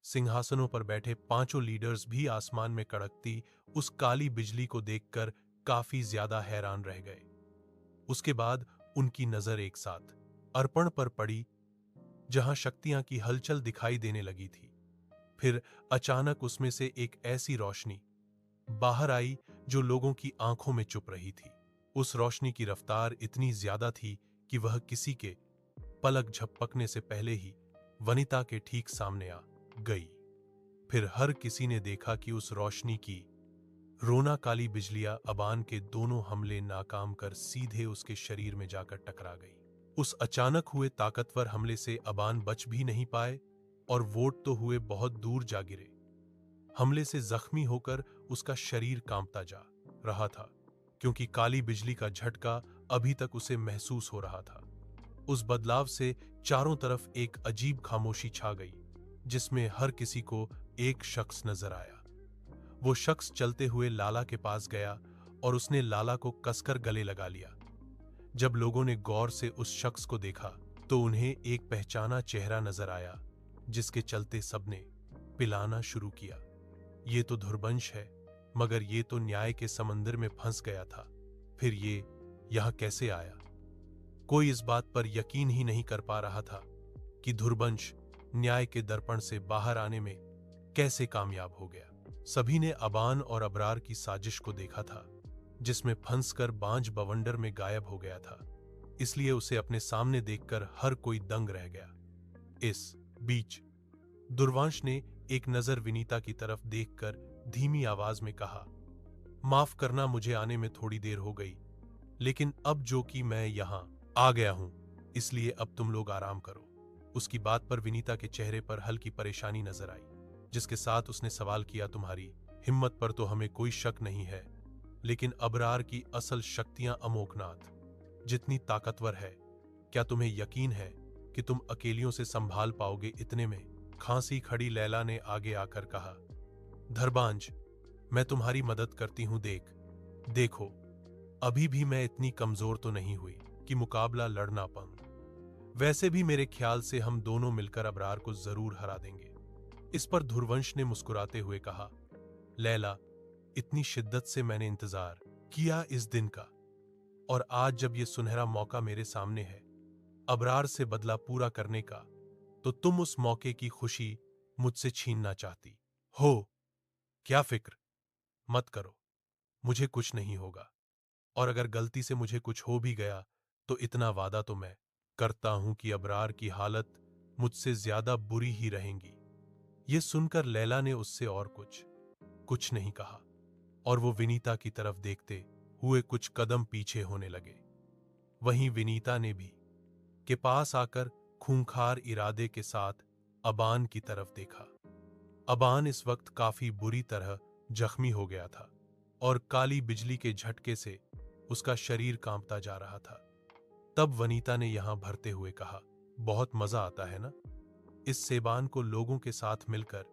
सिंहासनों पर बैठे पांचों लीडर्स भी आसमान में कड़कती उस काली बिजली को देखकर काफी ज्यादा हैरान रह गए। उसके बाद उनकी नजर एक साथ अर्पण पर पड़ी, जहां शक्तियां की हलचल दिखाई देने लगी थी। फिर अचानक उसमें से एक ऐसी रोशनी बाहर आई जो लोगों की आंखों में चुप रही थी। उस रोशनी की रफ्तार इतनी ज्यादा थी कि वह किसी के पलक झपकने से पहले ही वनिता के ठीक सामने आ गई। फिर हर किसी ने देखा कि उस रोशनी की रोना काली बिजलियां अबान के दोनों हमले नाकाम कर सीधे उसके शरीर में जाकर टकरा गई। उस अचानक हुए ताकतवर हमले से अबान बच भी नहीं पाए और वोट तो हुए बहुत दूर जा गिरे। हमले से जख्मी होकर उसका शरीर कांपता जा रहा था, क्योंकि काली बिजली का झटका अभी तक उसे महसूस हो रहा था। उस बदलाव से चारों तरफ एक अजीब खामोशी छा गई, जिसमें हर किसी को एक शख्स नजर आया। वो शख्स चलते हुए लाला के पास गया और उसने लाला को कसकर गले लगा लिया। जब लोगों ने गौर से उस शख्स को देखा तो उन्हें एक पहचाना चेहरा नजर आया, जिसके चलते सबने पिलाना शुरू किया। ये तो धुरबंश है, मगर ये तो न्याय के समंदर में फंस गया था। फिर ये यहां कैसे आया? कोई इस बात पर यकीन ही नहीं कर पा रहा था कि धुरबंश न्याय के दर्पण से बाहर आने में कैसे कामयाब हो गया। सभी ने अबान और अबरार की साजिश को देखा था, जिसमें फंसकर बांझ बवंडर में गायब हो गया था, इसलिए उसे अपने सामने देखकर हर कोई दंग रह गया। इस बीच दुर्वांश ने एक नजर विनीता की तरफ देखकर धीमी आवाज में कहा, माफ करना, मुझे आने में थोड़ी देर हो गई, लेकिन अब जो कि मैं यहां आ गया हूं, इसलिए अब तुम लोग आराम करो। उसकी बात पर विनीता के चेहरे पर हल्की परेशानी नजर आई, जिसके साथ उसने सवाल किया, तुम्हारी हिम्मत पर तो हमें कोई शक नहीं है, लेकिन अबरार की असल शक्तियां अमोघनाथ जितनी ताकतवर है, क्या तुम्हें यकीन है कि तुम अकेलियों से संभाल पाओगे? इतने में खांसी खड़ी लैला ने आगे आकर कहा, धरबांज, मैं तुम्हारी मदद करती हूं। देखो, अभी भी मैं इतनी कमजोर तो नहीं हुई कि मुकाबला लड़ ना पाऊं। वैसे भी मेरे ख्याल से हम दोनों मिलकर अबरार को जरूर हरा देंगे। इस पर धुरवंश ने मुस्कुराते हुए कहा, लैला, इतनी शिद्दत से मैंने इंतजार किया इस दिन का, और आज जब ये सुनहरा मौका मेरे सामने है अबरार से बदला पूरा करने का, तो तुम उस मौके की खुशी मुझसे छीनना चाहती हो। क्या फिक्र मत करो, मुझे कुछ नहीं होगा, और अगर गलती से मुझे कुछ हो भी गया तो इतना वादा तो मैं करता हूं कि अबरार की हालत मुझसे ज्यादा बुरी ही रहेगी। ये सुनकर लैला ने उससे और कुछ नहीं कहा, और वो विनीता की तरफ देखते हुए कुछ कदम पीछे होने लगे। वहीं विनीता ने भी के पास आकर खूंखार इरादे के साथ अबान की तरफ देखा। अबान इस वक्त काफी बुरी तरह जख्मी हो गया था और काली बिजली के झटके से उसका शरीर कांपता जा रहा था। तब वनीता ने यहां भरते हुए कहा, बहुत मजा आता है ना इस सेबान को लोगों के साथ मिलकर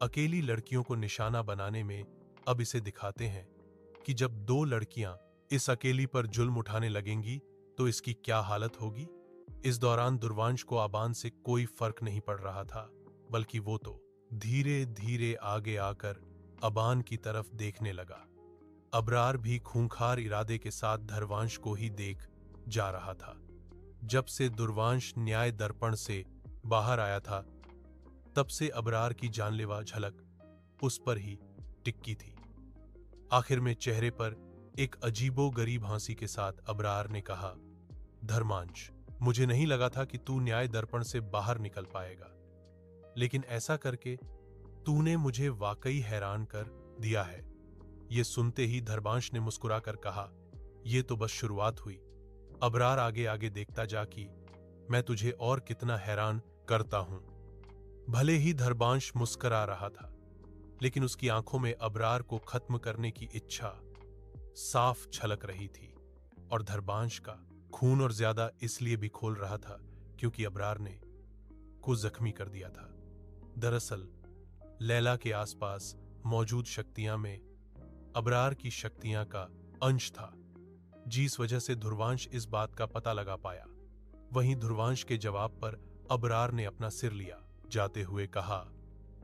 अकेली लड़कियों को निशाना बनाने में। अब इसे दिखाते हैं कि जब दो लड़कियां इस अकेली पर जुल्म उठाने लगेंगी तो इसकी क्या हालत होगी। इस दौरान दुर्वांश को अबान से कोई फर्क नहीं पड़ रहा था, बल्कि वो तो धीरे धीरे आगे आकर अबान की तरफ देखने लगा। अबरार भी खूंखार इरादे के साथ धरवांश को ही देख जा रहा था। जब से दुर्वांश न्याय दर्पण से बाहर आया था, तब से अबरार की जानलेवा झलक उस पर ही टिक्की थी। आखिर में चेहरे पर एक अजीबो गरीब हंसी के साथ अबरार ने कहा, धर्मांश, मुझे नहीं लगा था कि तू न्याय दर्पण से बाहर निकल पाएगा, लेकिन ऐसा करके तूने मुझे वाकई हैरान कर दिया है। ये सुनते ही धर्मांश ने मुस्कुराकर कहा, ये तो बस शुरुआत हुई। अबरार, आगे आगे देखता जा कि मैं तुझे और कितना हैरान करता हूं। भले ही धर्मांश मुस्कुरा रहा था, लेकिन उसकी आंखों में अबरार को खत्म करने की इच्छा साफ झलक रही थी, और धर्मांश का खून और ज्यादा इसलिए भी खोल रहा था क्योंकि अबरार ने को जख्मी कर दिया था। दरअसल लैला के आसपास मौजूद शक्तियां में अबरार की शक्तियां का अंश था, जिस वजह से धुरवांश इस बात का पता लगा पाया। वहीं धुरवांश के जवाब पर अबरार ने अपना सिर लिया जाते हुए कहा,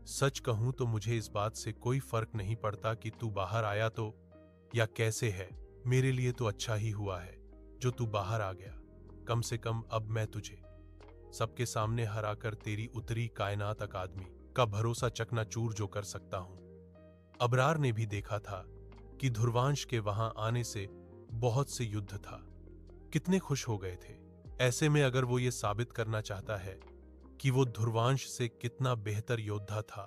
सच कहूं तो मुझे इस बात से कोई फर्क नहीं पड़ता कि तू बाहर आया तो या कैसे है। मेरे लिए तो अच्छा ही हुआ है जो तू बाहर आ गया। कम से कम अब मैं तुझे सबके सामने हराकर तेरी उतरी कायनात अकादमी का भरोसा चकनाचूर जो कर सकता हूं। अबरार ने भी देखा था कि ध्रुवांश के वहां आने से बहुत से युद्ध था। कितने खुश हो गए थे। ऐसे में अगर वो ये साबित करना चाहता है कि वो ध्रुवांश से कितना बेहतर योद्धा था,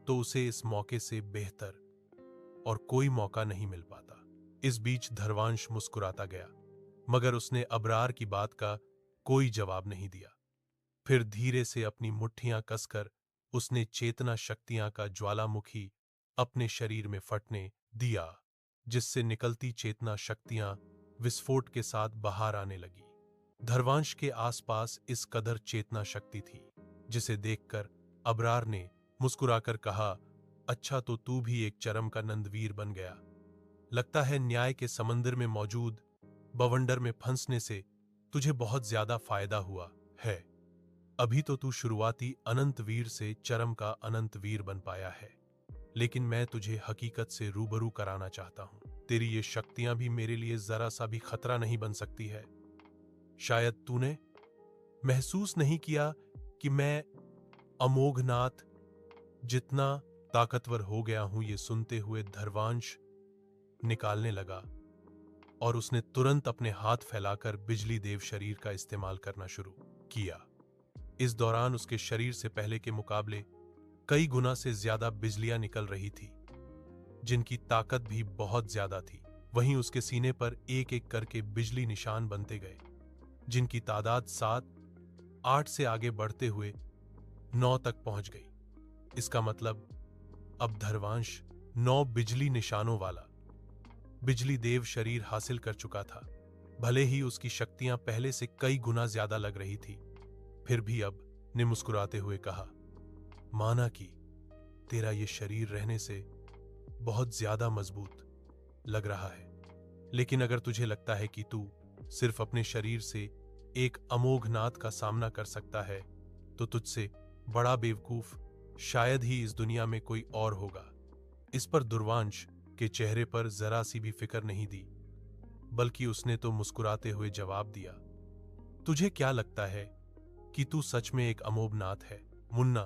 तो उसे इस मौके से बेहतर और कोई मौका नहीं मिल पाता। इस बीच ध्रुवांश मुस्कुराता गया, मगर उसने अबरार की बात का कोई जवाब नहीं दिया। फिर धीरे से अपनी मुट्ठियां कसकर उसने चेतना शक्तियां का ज्वालामुखी अपने शरीर में फटने दिया, जिससे निकलती चेतना शक्तियां विस्फोट के साथ बाहर आने लगी। ध्रुवांश के आसपास इस कदर चेतना शक्ति थी जिसे देखकर अबरार ने मुस्कुराकर कहा, अच्छा तो तू भी एक चरम का नंदवीर बन गया। लगता है न्याय के समंदर में मौजूद बवंडर में फंसने से तुझे बहुत ज्यादा फायदा हुआ है। अभी तो तू शुरुआती अनंत वीर से चरम का अनंत वीर बन पाया है, लेकिन मैं तुझे हकीकत से रूबरू कराना चाहता हूं। तेरी ये शक्तियां भी मेरे लिए जरा सा भी खतरा नहीं बन सकती है। शायद तूने महसूस नहीं किया कि मैं अमोघनाथ जितना ताकतवर हो गया हूं। ये सुनते हुए ध्रुवांश निकालने लगा और उसने तुरंत अपने हाथ फैलाकर बिजली देव शरीर का इस्तेमाल करना शुरू किया। इस दौरान उसके शरीर से पहले के मुकाबले कई गुना से ज्यादा बिजलियां निकल रही थी, जिनकी ताकत भी बहुत ज्यादा थी। वहीं उसके सीने पर एक एक करके बिजली निशान बनते गए, जिनकी तादाद 7, 8 से आगे बढ़ते हुए 9 तक पहुंच गई। इसका मतलब अब ध्रुवांश 9 बिजली निशानों वाला बिजली देव शरीर हासिल कर चुका था। भले ही उसकी शक्तियां पहले से कई गुना ज्यादा लग रही थी, फिर भी अब ने मुस्कुराते हुए कहा, माना कि तेरा ये शरीर रहने से बहुत ज्यादा मजबूत लग रहा है, लेकिन अगर तुझे लगता है कि तू सिर्फ अपने शरीर से एक अमोघनाथ का सामना कर सकता है, तो तुझसे बड़ा बेवकूफ शायद ही इस दुनिया में कोई और होगा। इस पर ध्रुवांश के चेहरे पर जरा सी भी फिक्र नहीं दी, बल्कि उसने तो मुस्कुराते हुए जवाब दिया, तुझे क्या लगता है कि तू सच में एक अमोघनाथ है? मुन्ना,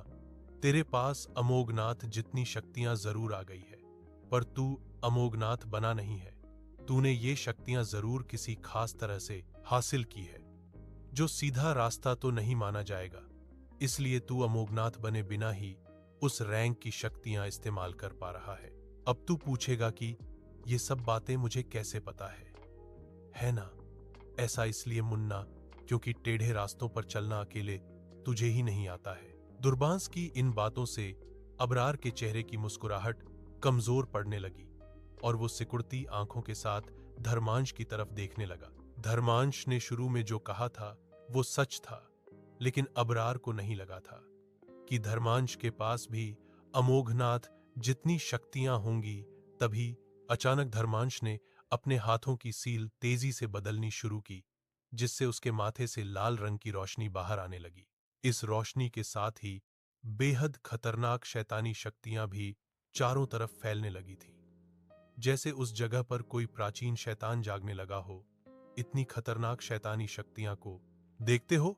तेरे पास अमोघनाथ जितनी शक्तियां जरूर आ गई है, पर तू अमोघनाथ बना नहीं है। तूने ये शक्तियां जरूर किसी खास तरह से हासिल की है, जो सीधा रास्ता तो नहीं माना जाएगा। इसलिए तू अमोघनाथ बने बिना ही उस रैंक की शक्तियां इस्तेमाल कर पा रहा है। अब तू पूछेगा कि ये सब बातें मुझे कैसे पता है ना? ऐसा इसलिए मुन्ना, क्योंकि टेढ़े रास्तों पर चलना अकेले तुझे ही नहीं आता है। दुर्बांस की इन बातों से अबरार के चेहरे की मुस्कुराहट कमजोर पड़ने लगी और वो सिकुड़ती आंखों के साथ धर्मांश की तरफ देखने लगा। धर्मांश ने शुरू में जो कहा था वो सच था, लेकिन अबरार को नहीं लगा था कि धर्मांश के पास भी अमोघनाथ जितनी शक्तियां होंगी। तभी अचानक धर्मांश ने अपने हाथों की सील तेजी से बदलनी शुरू की, जिससे उसके माथे से लाल रंग की रोशनी बाहर आने लगी। इस रोशनी के साथ ही बेहद खतरनाक शैतानी शक्तियां भी चारों तरफ फैलने लगी थी, जैसे उस जगह पर कोई प्राचीन शैतान जागने लगा हो। इतनी खतरनाक शैतानी शक्तियां को देखते हो,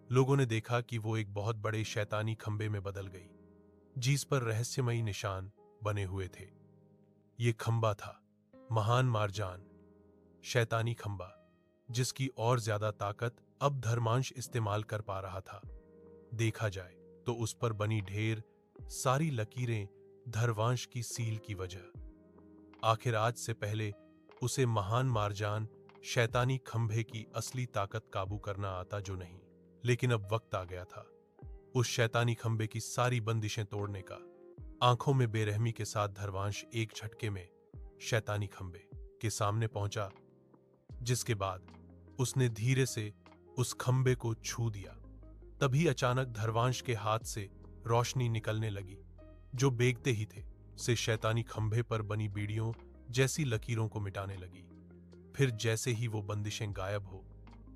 लोगों ने देखा कि वो एक बहुत बड़े शैतानी खंबे में बदल गई, जिस पर रहस्यमयी निशान बने हुए थे। ये खंबा था महान मार्जान शैतानी खंबा, जिसकी और ज्यादा ताकत अब धर्मांश इस्तेमाल कर पा रहा था। देखा जाए तो उस पर बनी ढेर सारी लकीरें धर्मांश की सील की वजह। आखिर आज से पहले उसे महान मार्जान शैतानी खंभे की असली ताकत काबू करना आता जो नहीं, लेकिन अब वक्त आ गया था उस शैतानी खंभे की सारी बंदिशें तोड़ने का। आंखों में बेरहमी के साथ धर्मांश एक झटके में शैतानी खंभे के सामने पहुंचा, जिसके बाद उसने धीरे से उस खंबे को छू दिया। तभी अचानक धर्मांश के हाथ से रोशनी निकलने लगी, जो बेगते ही थे से शैतानी खंभे पर बनी बीड़ियों जैसी लकीरों को मिटाने लगी। फिर जैसे ही वो बंदिशें गायब हो,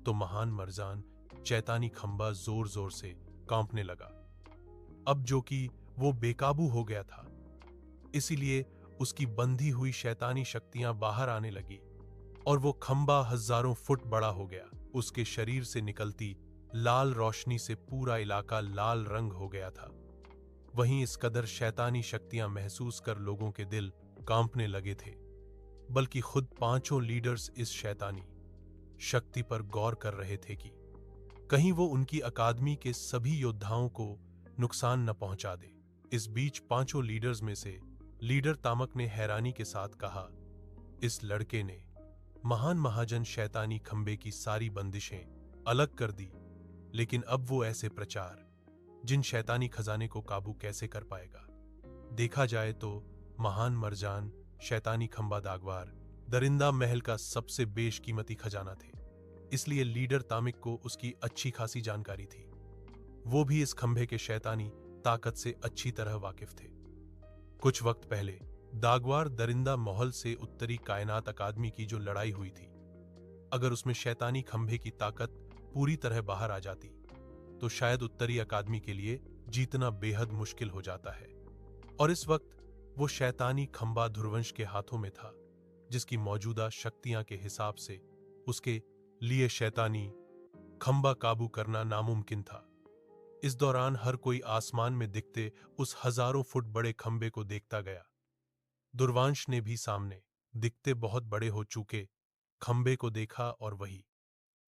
तो महान मर्जान शैतानी खंबा जोर जोर से कांपने लगा, अब जो कि वो बेकाबू हो गया था। इसीलिए उसकी बंधी हुई शैतानी शक्तियां बाहर आने लगी और वो खंबा हजारों फुट बड़ा हो गया। उसके शरीर से निकलती लाल रोशनी से पूरा इलाका लाल रंग हो गया था। वहीं इस कदर शैतानी शक्तियां महसूस कर लोगों के दिल कांपने लगे थे, बल्कि खुद पांचों लीडर्स इस शैतानी शक्ति पर गौर कर रहे थे कि कहीं वो उनकी अकादमी के सभी योद्धाओं को नुकसान न पहुंचा दे। इस बीच पांचों लीडर्स में से लीडर तामक ने हैरानी के साथ कहा, इस लड़के ने महान महाजन शैतानी खंबे की सारी बंदिशें अलग कर दी, लेकिन अब वो ऐसे प्रचार जिन शैतानी खजाने को काबू कैसे कर पाएगा। देखा जाए तो महान मरजान शैतानी खंबा दागवार दरिंदा महल का सबसे बेशकीमती खजाना थे, इसलिए लीडर तामिक को उसकी अच्छी खासी जानकारी थी। वो भी इस खंभे के शैतानी ताकत से अच्छी तरह वाकिफ थे। कुछ वक्त पहले दागवार दरिंदा महल से उत्तरी कायनात अकादमी की जो लड़ाई हुई थी, अगर उसमें शैतानी खंभे की ताकत पूरी तरह बाहर आ जाती तो शायद उत्तरी अकादमी के लिए जीतना बेहद मुश्किल हो जाता है। और इस वक्त वो शैतानी खंबा ध्रुवंश के हाथों में था, जिसकी मौजूदा शक्तियां के हिसाब से उसके लिए शैतानी खंबा काबू करना नामुमकिन था। इस दौरान हर कोई आसमान में दिखते उस हजारों फुट बड़े खंबे को देखता गया। दुर्वांश ने भी सामने दिखते बहुत बड़े हो चुके खंबे को देखा और वही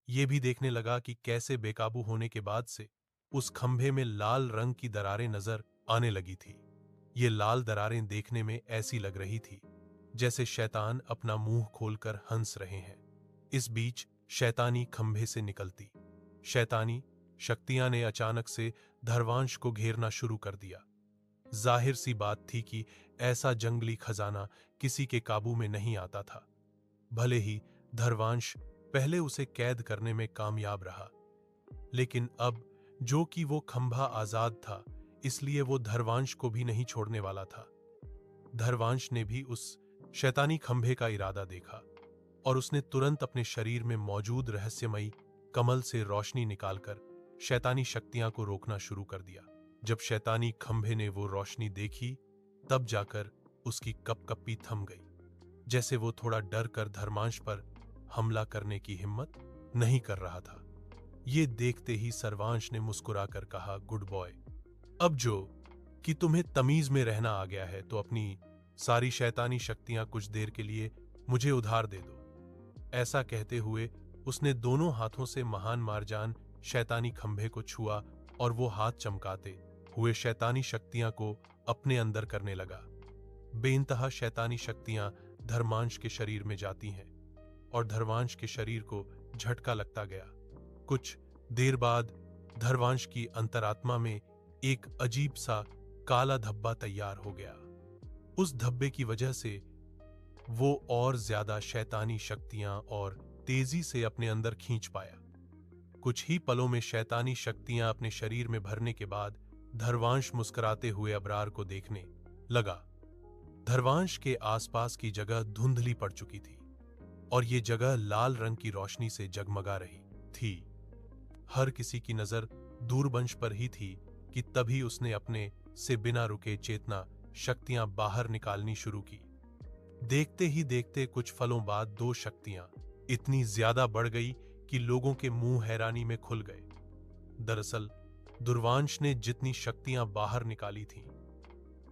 ये भी देखने लगा कि कैसे बेकाबू होने के बाद से उस खंभे में लाल रंग की दरारें नजर आने लगी थी। ये लाल दरारें देखने में ऐसी लग रही थी जैसे शैतान अपना मुंह खोलकर हंस रहे हैं। इस बीच शैतानी खंभे से निकलती शैतानी शक्तियां ने अचानक से धरवांश को घेरना शुरू कर दिया। जाहिर सी बात थी कि ऐसा जंगली खजाना किसी के काबू में नहीं आता था। भले ही धरवांश पहले उसे कैद करने में कामयाब रहा, लेकिन अब जो कि वो खंभा आजाद था, इसलिए वो धरवांश को भी नहीं छोड़ने वाला था। धरवांश ने भी उस शैतानी खंभे का इरादा देखा और उसने तुरंत अपने शरीर में मौजूद रहस्यमयी कमल से रोशनी निकालकर शैतानी शक्तियां को रोकना शुरू कर दिया। जब शैतानी खंभे ने वो रोशनी देखी, तब जाकर उसकी कपकपी थम गई, जैसे वो थोड़ा डर कर धर्मांश पर हमला करने की हिम्मत नहीं कर रहा था। ये देखते ही सर्वांश ने मुस्कुराकर कहा, गुड बॉय, अब जो कि तुम्हें तमीज में रहना आ गया है तो अपनी सारी शैतानी शक्तियां कुछ देर के लिए मुझे उधार दे दो। ऐसा कहते हुए उसने दोनों हाथों से महान मारजान शैतानी खंभे को छुआ और वो हाथ चमकाते हुए शैतानी शक्तियां को अपने अंदर करने लगा। बेइंतहा शैतानी शक्तियां धर्मांश के शरीर में जाती हैं और धर्मांश के शरीर को झटका लगता गया। कुछ देर बाद धर्मांश की अंतरात्मा में एक अजीब सा काला धब्बा तैयार हो गया। उस धब्बे की वजह से वो और ज्यादा शैतानी शक्तियां और तेजी से अपने अंदर खींच पाया। कुछ ही पलों में शैतानी शक्तियां अपने शरीर में भरने के बाद धर्वांश मुस्कुराते हुए अबरार को देखने लगा। धर्वांश के आसपास की जगह धुंधली पड़ चुकी थी और ये जगह लाल रंग की रोशनी से जगमगा रही थी। हर किसी की नजर दूरवंश पर ही थी कि तभी उसने अपने से बिना रुके चेतना शक्तियां बाहर निकालनी शुरू की। देखते ही देखते कुछ फलों बाद दो शक्तियां इतनी ज्यादा बढ़ गई कि लोगों के मुंह हैरानी में खुल गए। दरअसल दुर्वांश ने जितनी शक्तियां बाहर निकाली थीं,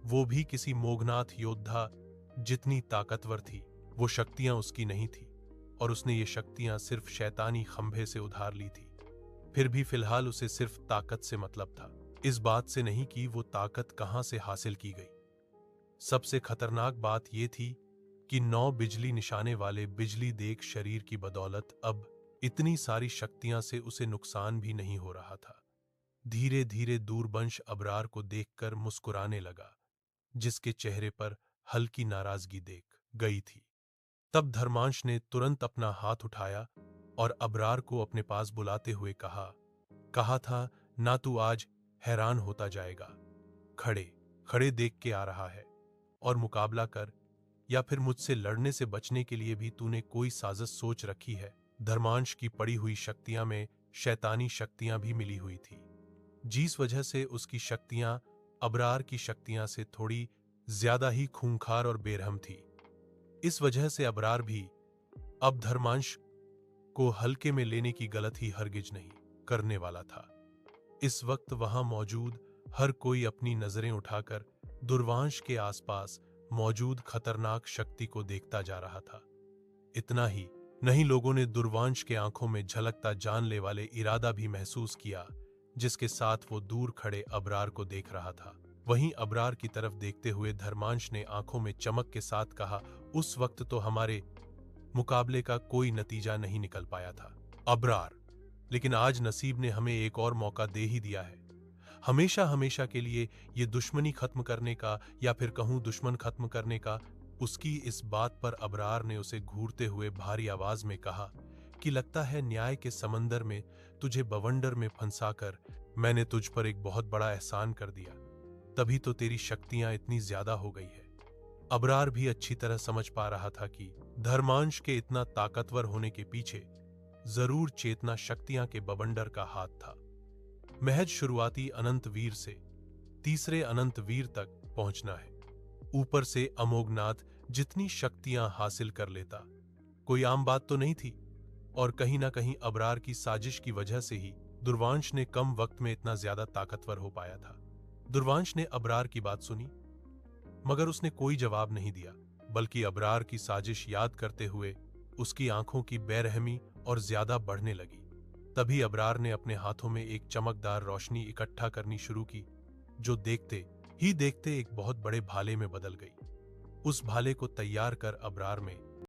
वो भी किसी मोघनाथ योद्धा जितनी ताकतवर थी। वो शक्तियां उसकी नहीं थी और उसने ये शक्तियां सिर्फ शैतानी खंभे से उधार ली थी। फिर भी फिलहाल उसे सिर्फ ताकत से मतलब था, इस बात से नहीं कि वो ताकत कहां से हासिल की गई। सबसे खतरनाक बात यह थी कि 9 बिजली निशाने वाले बिजली देख शरीर की बदौलत अब इतनी सारी शक्तियां से उसे नुकसान भी नहीं हो रहा था। धीरे धीरे दूरवंश अबरार को देखकर मुस्कुराने लगा, जिसके चेहरे पर हल्की नाराजगी देख गई थी। तब धर्मांश ने तुरंत अपना हाथ उठाया और अबरार को अपने पास बुलाते हुए कहा था ना तू आज हैरान होता जाएगा। खड़े खड़े देख के आ रहा है और मुकाबला कर या फिर मुझसे लड़ने से बचने के लिए भी तूने कोई साजिश सोच रखी है। धर्मांश की पड़ी हुई शक्तियां में शैतानी शक्तियां भी मिली हुई थी, जिस वजह से उसकी शक्तियां अबरार की शक्तियां से थोड़ी ज्यादा ही खूंखार और बेरहम थी। इस वजह से अबरार भी अब धर्मांश को हल्के में लेने की गलती हरगिज नहीं करने वाला था। इस वक्त वहां मौजूद हर कोई अपनी नजरें उठाकर दुर्वांश के आसपास मौजूद खतरनाक शक्ति को देखता जा रहा था। इतना ही नहीं, लोगों ने दुर्वांश के आंखों में झलकता जानलेवा वाले इरादा भी महसूस किया, जिसके साथ वो दूर खड़े अबरार को देख रहा था। वहीं अबरार की तरफ देखते हुए धर्मांश ने आंखों में चमक के साथ कहा, उस वक्त तो हमारे मुकाबले का कोई नतीजा नहीं निकल पाया था अबरार, लेकिन आज नसीब ने हमें एक और मौका दे ही दिया है, हमेशा हमेशा के लिए ये दुश्मनी खत्म करने का, या फिर कहूं दुश्मन खत्म करने का। उसकी इस बात पर अबरार ने उसे घूरते हुए भारी आवाज में कहा कि लगता है न्याय के समंदर में तुझे बवंडर में फंसाकर मैंने तुझ पर एक बहुत बड़ा एहसान कर दिया, तभी तो तेरी शक्तियां इतनी ज्यादा हो गई है। अबरार भी अच्छी तरह समझ पा रहा था कि धर्मांश के इतना ताकतवर होने के पीछे जरूर चेतना शक्तियां के बवंडर का हाथ था। महज शुरुआती अनंत वीर से तीसरे अनंत वीर तक पहुंचना है। ऊपर से अमोघनाथ जितनी शक्तियां हासिल कर लेता, कोई आम बात तो नहीं थी, और कहीं ना कहीं अबरार की साजिश की वजह से ही दुर्वांश ने कम वक्त में इतना ज्यादा ताकतवर हो पाया था। दुर्वांश ने अबरार की बात सुनी, मगर उसने कोई जवाब नहीं दिया, बल्कि अबरार की साजिश याद करते हुए उसकी आंखों की बेरहमी और ज्यादा बढ़ने लगी। तभी अबरार ने अपने हाथों में एक चमकदार रोशनी इकट्ठा करनी शुरू की, जो देखते ही देखते एक बहुत बड़े भाले में बदल गई। उस भाले को तैयार कर अबरार में